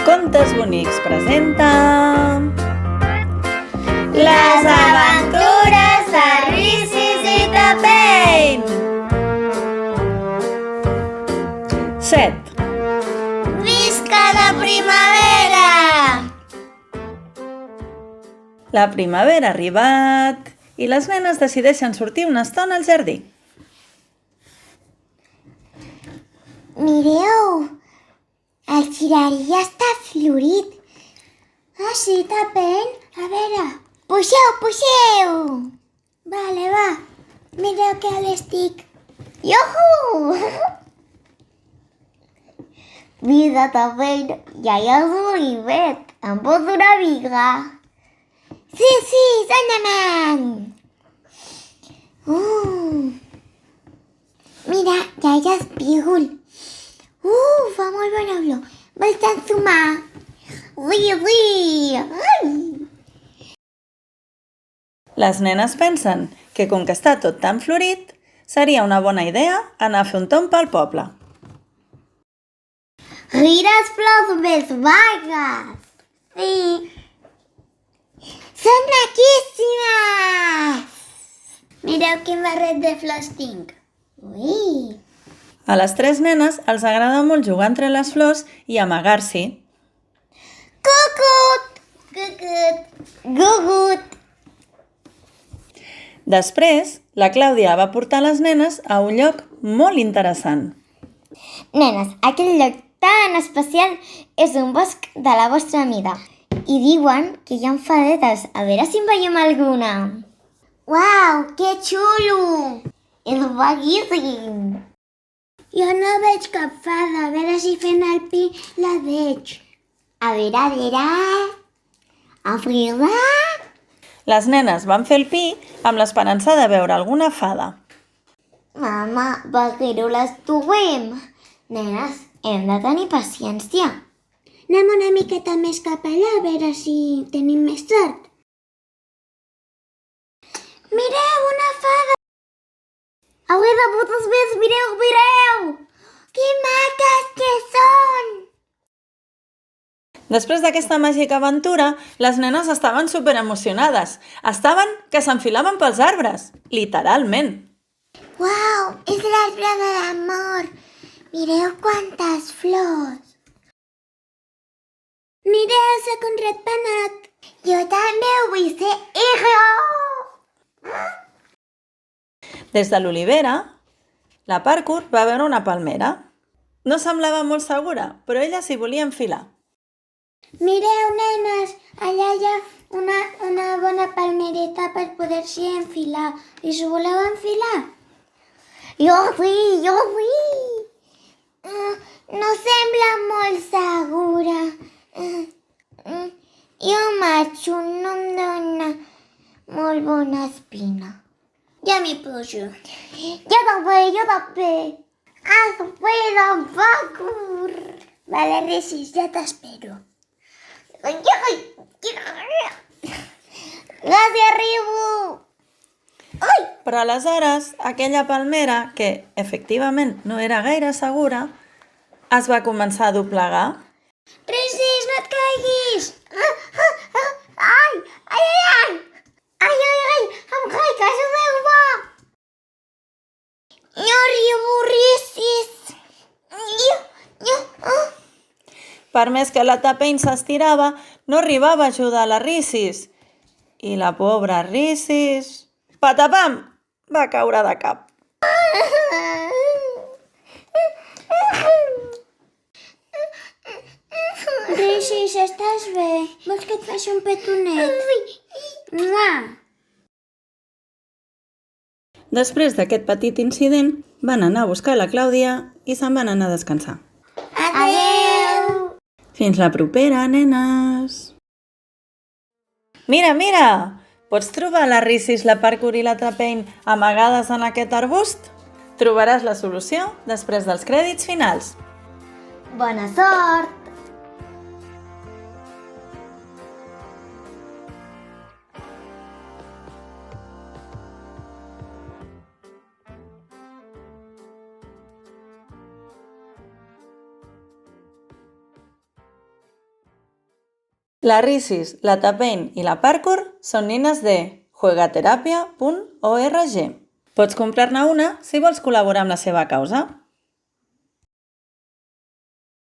Contes Bonics presenta... Les aventures de Rissis i Tapein! 7. Visca la primavera! La primavera ha arribat i les nenes decideixen sortir una estona al jardí. Mireu, el xirari ja està florit. Ah, sí, Tapein? A veure, puixeu! Vale, va. Mireu que l'estic. Iuhu! Mira, Tapein, ja hi ha l'olivet. Em pots una mica? Sí, endavant! Mira, ja hi ha espígol. Fa molt bona olor. Vols ensumar? Sí! Ai! Les nenes pensen que com que està tot tan florit, seria una bona idea anar a fer un tomb pel poble. Quines flors més maques! Sí! Són maquíssimes! Mireu quin barret de flors tinc. Ui! A les 3 nenes els agrada molt jugar entre les flors i amagar-s'hi. Cucut! Cucut! Gugut! Després, la Clàudia va portar les nenes a un lloc molt interessant. Nenes, aquell lloc tan especial és un bosc de la vostra mida. I diuen que hi ha fadetes. A veure si en veiem alguna. Uau, que xulo! És maquíssim! Jo no veig cap fada. A veure si fent el pi la veig. A veure... Obrir-la... Les nenes van fer el pi amb l'esperança de veure alguna fada. Mama, per què no les trobem? Nenes, hem de tenir paciència. Anem una miqueta més cap allà a veure si tenim més sort. Mireu, una fada! Avui de putes més, mireu! Que maques que són! Després d'aquesta màgica aventura, les nenes estaven superemocionades. Estaven que s'enfilaven pels arbres, literalment. Uau, és l'arbre de l'amor! Mireu quantes flors! Mireu, sóc un ratpenat! Jo també ho vull ser! Des de l'olivera, la Parkour va veure una palmera. No semblava molt segura, però ella s'hi volia enfilar. Mireu, nenes, allà hi ha una bona palmereta per poder-s'hi enfilar. I s'ho voleu enfilar? Jo sí! No sembla molt segura. Jo marxo, no em dóna molt bona espina. Ja m'hi poso. Jo també. Espera, Parkour. Vale, Rissis, ja t'espero. Quasi arribo! Ai! Però aleshores, aquella palmera, que efectivament no era gaire segura, es va començar a doblegar. Rissis, no et caiguis! Ai! Em caic, ajudeu-me! No arribo, Rissis! Per més que la Tapein s'estirava, no arribava a ajudar la Rissis. I la pobra Rissis... Patapam! Va caure de cap. Rissis, estàs bé? Vols que et faci un petonet? Mua! Després d'aquest petit incident, van anar a buscar la Clàudia i se'n van anar a descansar. Adeu! Fins la propera, nenes! Mira! Pots trobar la Rissis, la Parkour i la Tapein amagades en aquest arbust? Trobaràs la solució després dels crèdits finals. Bona sort! La Risis, la Tapain i la Parkour són nines de juegaterapia.org. Pots comprar-ne una si vols col·laborar amb la seva causa.